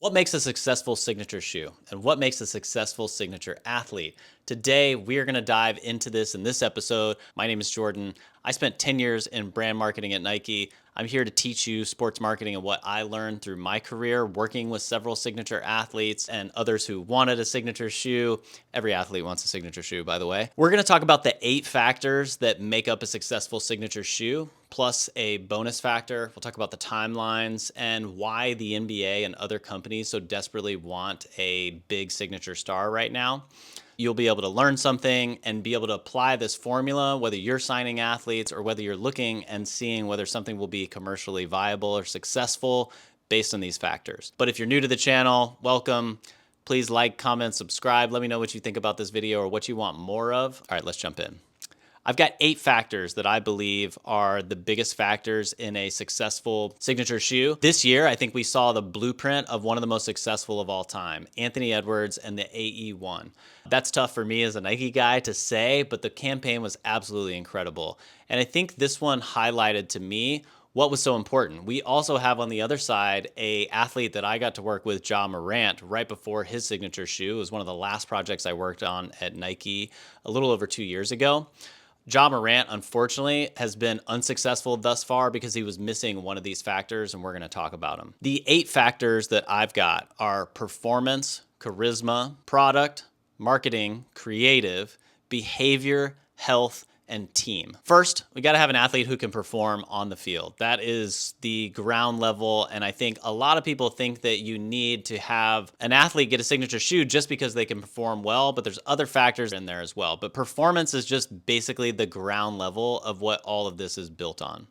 What makes a successful signature shoe and what makes a successful signature athlete? Today, we are going to dive into this in this episode. My name is Jordan. I spent 10 years in brand marketing at Nike. I'm here to teach you sports marketing and what I learned through my career working with several signature athletes and others who wanted a signature shoe. Every athlete wants a signature shoe, by the way. We're going to talk about the 8 factors that make up a successful signature shoe, plus a bonus factor. We'll talk about the timelines and why the NBA and other companies so desperately want a big signature star right now. You'll be able to learn something and be able to apply this formula, whether you're signing athletes or whether you're looking and seeing whether something will be commercially viable or successful based on these factors. But if you're new to the channel, welcome. Please like, comment, subscribe. Let me know what you think about this video or what you want more of. All right, let's jump in. I've got 8 factors that I believe are the biggest factors in a successful signature shoe. This year, I think we saw the blueprint of one of the most successful of all time, Anthony Edwards and the AE1. That's tough for me as a Nike guy to say, but the campaign was absolutely incredible. And I think this one highlighted to me what was so important. We also have on the other side a athlete that I got to work with, Ja Morant, right before his signature shoe. It was one of the last projects I worked on at Nike a little over 2 years ago. Ja Morant, unfortunately, has been unsuccessful thus far because he was missing one of these factors, and we're going to talk about them. The 8 factors that I've got are performance, charisma, product, marketing, creative, behavior, health, and team. First, we got to have an athlete who can perform on the field. That is the ground level. And I think a lot of people think that you need to have an athlete get a signature shoe just because they can perform well, but there's other factors in there as well. But performance is just basically the ground level of what all of this is built on.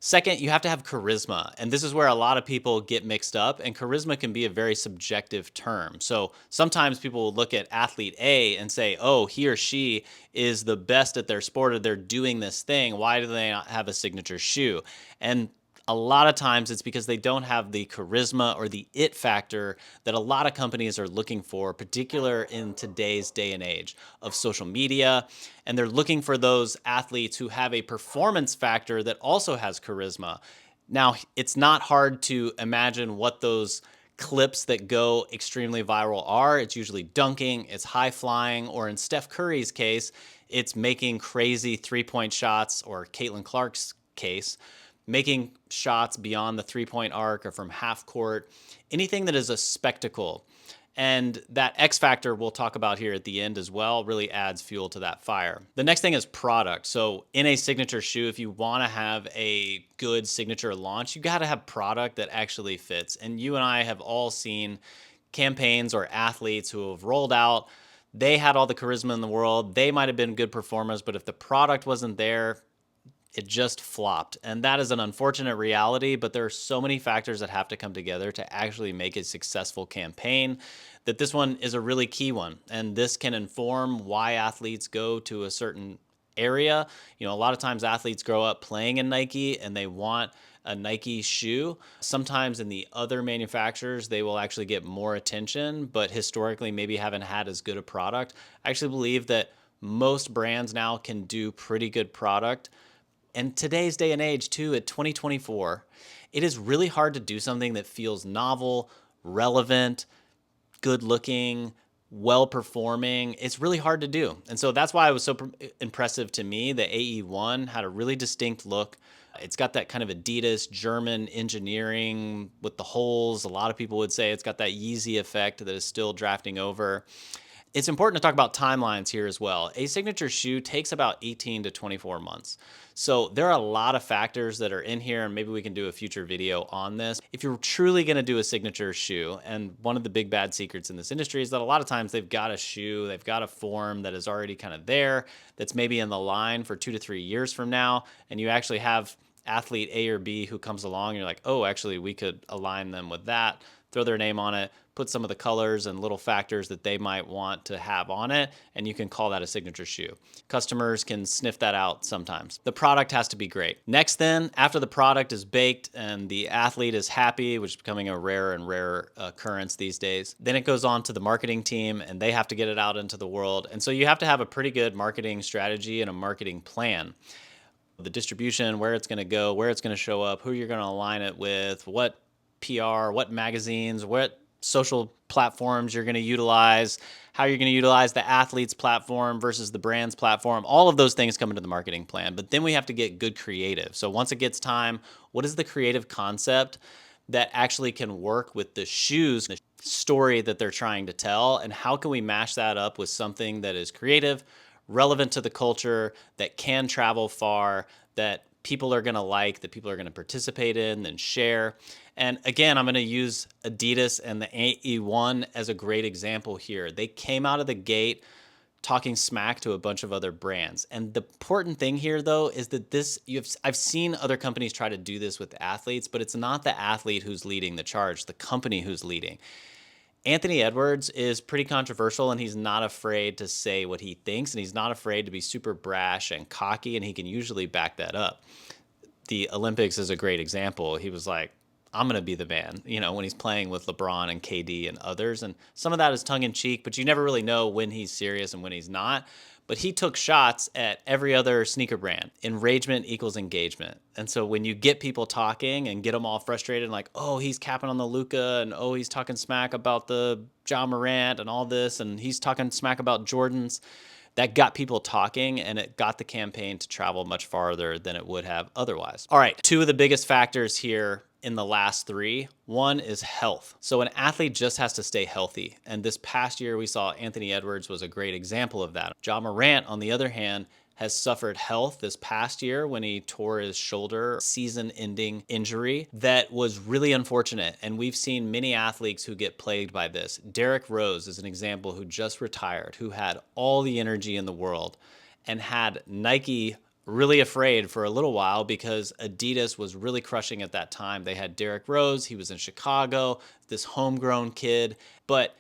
Second, you have to have charisma. And this is where a lot of people get mixed up. And charisma can be a very subjective term. So sometimes people will look at athlete A and say, oh, he or she is the best at their sport or they're doing this thing. Why do they not have a signature shoe? And a lot of times it's because they don't have the charisma or the it factor that a lot of companies are looking for, particular in today's day and age of social media. And they're looking for those athletes who have a performance factor that also has charisma. Now, it's not hard to imagine what those clips that go extremely viral are. It's usually dunking, it's high flying, or in Steph Curry's case, it's making crazy 3-point shots, or Caitlin Clark's case, making shots beyond the 3-point arc or from half court, anything that is a spectacle. And that X factor we'll talk about here at the end as well really adds fuel to that fire. The next thing is product. So in a signature shoe, if you want to have a good signature launch, you got to have product that actually fits. And you and I have all seen campaigns or athletes who have rolled out. They had all the charisma in the world. They might have been good performers, but if the product wasn't there, it just flopped. And that is an unfortunate reality, but there are so many factors that have to come together to actually make a successful campaign that this one is a really key one. And this can inform why athletes go to a certain area. You know, a lot of times athletes grow up playing in Nike and they want a Nike shoe. Sometimes in the other manufacturers, they will actually get more attention, but historically maybe haven't had as good a product. I actually believe that most brands now can do pretty good product. And today's day and age, too, at 2024, it is really hard to do something that feels novel, relevant, good looking, well performing. It's really hard to do. And so that's why it was so impressive to me. The AE1 had a really distinct look. It's got that kind of Adidas German engineering with the holes. A lot of people would say it's got that Yeezy effect that is still drafting over. It's important to talk about timelines here as well. A signature shoe takes about 18 to 24 months. So there are a lot of factors that are in here, and maybe we can do a future video on this. If you're truly going to do a signature shoe, and one of the big bad secrets in this industry is that a lot of times they've got a shoe, they've got a form that is already kind of there, that's maybe in the line for 2 to 3 years from now, and you actually have athlete A or B who comes along, and you're like, oh, actually, we could align them with that, throw their name on it, put some of the colors and little factors that they might want to have on it, and you can call that a signature shoe. Customers can sniff that out sometimes. The product has to be great. Next then, after the product is baked and the athlete is happy, which is becoming a rarer and rarer occurrence these days, then it goes on to the marketing team and they have to get it out into the world. And so you have to have a pretty good marketing strategy and a marketing plan. The distribution, where it's going to go, where it's going to show up, who you're going to align it with, what PR, what magazines, what social platforms you're going to utilize, how you're going to utilize the athlete's platform versus the brand's platform. All of those things come into the marketing plan. But then we have to get good creative. So once it gets time, what is the creative concept that actually can work with the shoes, the story that they're trying to tell, and how can we mash that up with something that is creative, relevant to the culture, that can travel far, that people are going to like, that people are going to participate in and share. And again, I'm going to use Adidas and the AE1 as a great example here. They came out of the gate talking smack to a bunch of other brands. And the important thing here, though, is that I've seen other companies try to do this with athletes, but it's not the athlete who's leading the charge, the company who's leading. Anthony Edwards is pretty controversial, and he's not afraid to say what he thinks, and he's not afraid to be super brash and cocky, and he can usually back that up. The Olympics is a great example. He was like, I'm going to be the man, when he's playing with LeBron and KD and others. And some of that is tongue in cheek, but you never really know when he's serious and when he's not. But he took shots at every other sneaker brand. Enragement equals engagement. And so when you get people talking and get them all frustrated and like, oh, he's capping on the Luka, and oh, he's talking smack about the Ja Morant and all this, and he's talking smack about Jordans, that got people talking, and it got the campaign to travel much farther than it would have otherwise. All right, two of the biggest factors here in the last three. One is health. So an athlete just has to stay healthy. And this past year, we saw Anthony Edwards was a great example of that. Ja Morant, on the other hand, has suffered health this past year when he tore his shoulder, season-ending injury that was really unfortunate. And we've seen many athletes who get plagued by this. Derrick Rose is an example who just retired, who had all the energy in the world and had Nike really afraid for a little while because Adidas was really crushing at that time. They had Derrick Rose. He was in Chicago, this homegrown kid. But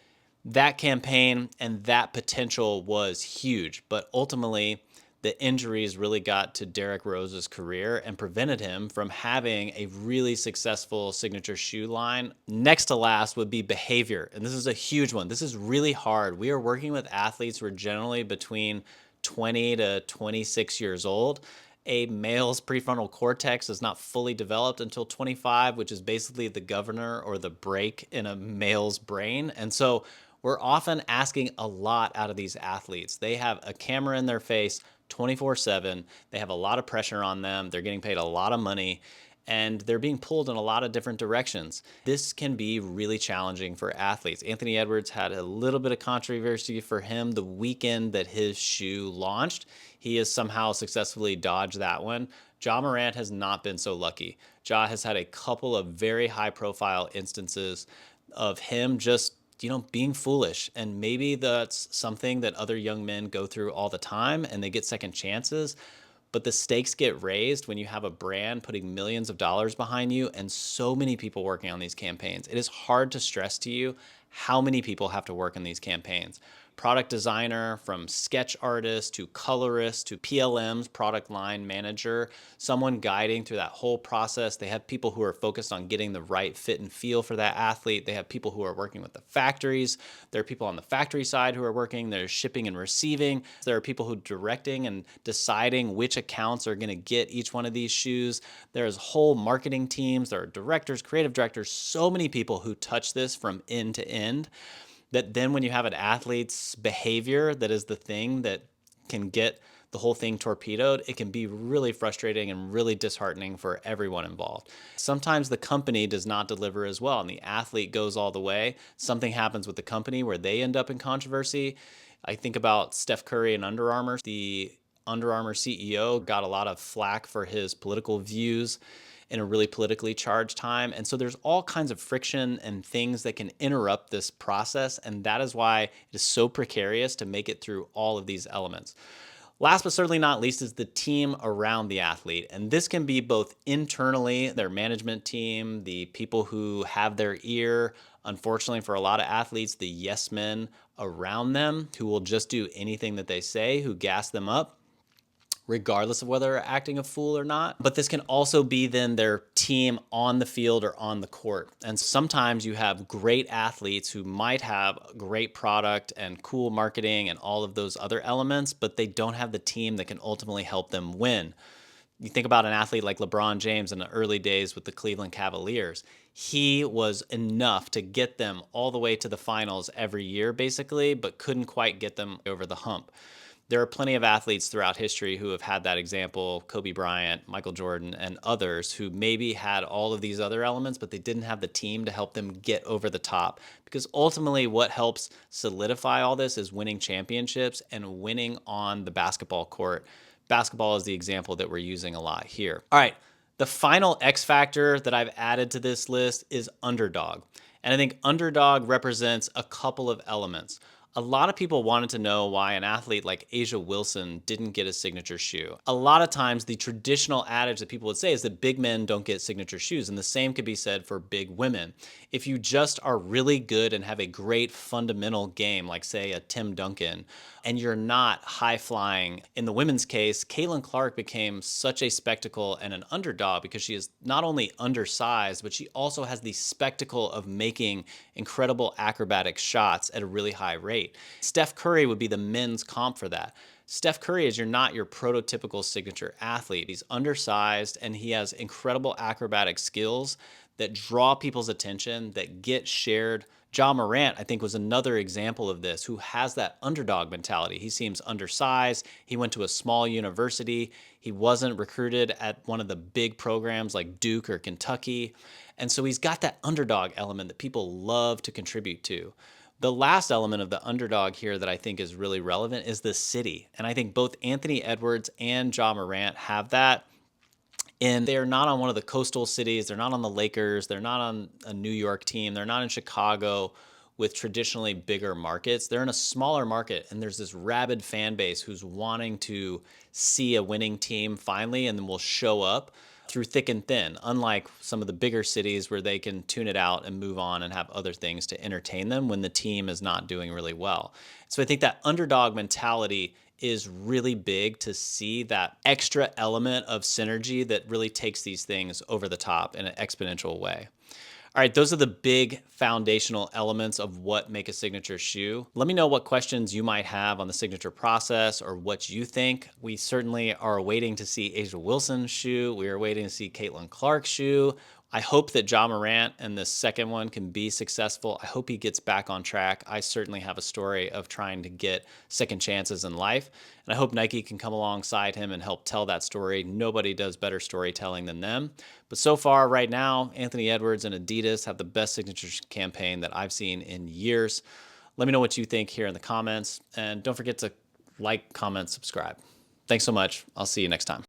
that campaign and that potential was huge. But ultimately, the injuries really got to Derrick Rose's career and prevented him from having a really successful signature shoe line. Next to last would be behavior. And this is a huge one. This is really hard. We are working with athletes who are generally between 20 to 26 years old. A male's prefrontal cortex is not fully developed until 25, which is basically the governor or the brake in a male's brain. And so we're often asking a lot out of these athletes. They have a camera in their face 24/7. They have a lot of pressure on them. They're getting paid a lot of money, and they're being pulled in a lot of different directions. This can be really challenging for athletes. Anthony Edwards had a little bit of controversy for him the weekend that his shoe launched. He has somehow successfully dodged that one. Ja Morant has not been so lucky. Ja has had a couple of very high-profile instances of him just being foolish. And maybe that's something that other young men go through all the time and they get second chances. But the stakes get raised when you have a brand putting millions of dollars behind you and so many people working on these campaigns. It is hard to stress to you how many people have to work in these campaigns. Product designer, from sketch artist to colorist to PLM's product line manager, someone guiding through that whole process. They have people who are focused on getting the right fit and feel for that athlete. They have people who are working with the factories. There are people on the factory side who are working. There's shipping and receiving. There are people who are directing and deciding which accounts are going to get each one of these shoes. There's whole marketing teams. There are directors, creative directors, so many people who touch this from end to end. That then when you have an athlete's behavior that is the thing that can get the whole thing torpedoed, it can be really frustrating and really disheartening for everyone involved. Sometimes the company does not deliver as well, and the athlete goes all the way. Something happens with the company where they end up in controversy. I think about Steph Curry and Under Armour. The Under Armour CEO got a lot of flack for his political views in a really politically charged time. And so there's all kinds of friction and things that can interrupt this process. And that is why it is so precarious to make it through all of these elements. Last but certainly not least is the team around the athlete. And this can be both internally, their management team, the people who have their ear. Unfortunately, for a lot of athletes, the yes men around them who will just do anything that they say, who gas them up, regardless of whether they're acting a fool or not. But this can also be then their team on the field or on the court. And sometimes you have great athletes who might have great product and cool marketing and all of those other elements, but they don't have the team that can ultimately help them win. You think about an athlete like LeBron James in the early days with the Cleveland Cavaliers. He was enough to get them all the way to the finals every year, basically, but couldn't quite get them over the hump. There are plenty of athletes throughout history who have had that example: Kobe Bryant, Michael Jordan, and others who maybe had all of these other elements, but they didn't have the team to help them get over the top. Because ultimately, what helps solidify all this is winning championships and winning on the basketball court. Basketball is the example that we're using a lot here. All right, the final X factor that I've added to this list is underdog. And I think underdog represents a couple of elements. A lot of people wanted to know why an athlete like Asia Wilson didn't get a signature shoe. A lot of times, the traditional adage that people would say is that big men don't get signature shoes, and the same could be said for big women. If you just are really good and have a great fundamental game, like say a Tim Duncan, and you're not high flying, in the women's case, Caitlin Clark became such a spectacle and an underdog because she is not only undersized, but she also has the spectacle of making incredible acrobatic shots at a really high rate. Steph Curry would be the men's comp for that. Steph Curry is not your prototypical signature athlete. He's undersized and he has incredible acrobatic skills that draw people's attention, that get shared. Ja Morant, I think, was another example of this, who has that underdog mentality. He seems undersized. He went to a small university. He wasn't recruited at one of the big programs like Duke or Kentucky. And so he's got that underdog element that people love to contribute to. The last element of the underdog here that I think is really relevant is the city. And I think both Anthony Edwards and Ja Morant have that. And they're not on one of the coastal cities. They're not on the Lakers. They're not on a New York team. They're not in Chicago with traditionally bigger markets. They're in a smaller market, and there's this rabid fan base who's wanting to see a winning team finally, and then will show up through thick and thin, unlike some of the bigger cities where they can tune it out and move on and have other things to entertain them when the team is not doing really well. So I think that underdog mentality is really big, to see that extra element of synergy that really takes these things over the top in an exponential way. All right, those are the big foundational elements of what make a signature shoe. Let me know what questions you might have on the signature process or what you think. We certainly are waiting to see Asia Wilson's shoe. We are waiting to see Caitlin Clark's shoe. I hope that Ja Morant and the second one can be successful. I hope he gets back on track. I certainly have a story of trying to get second chances in life, and I hope Nike can come alongside him and help tell that story. Nobody does better storytelling than them. But so far, right now, Anthony Edwards and Adidas have the best signature campaign that I've seen in years. Let me know what you think here in the comments, and don't forget to like, comment, subscribe. Thanks so much. I'll see you next time.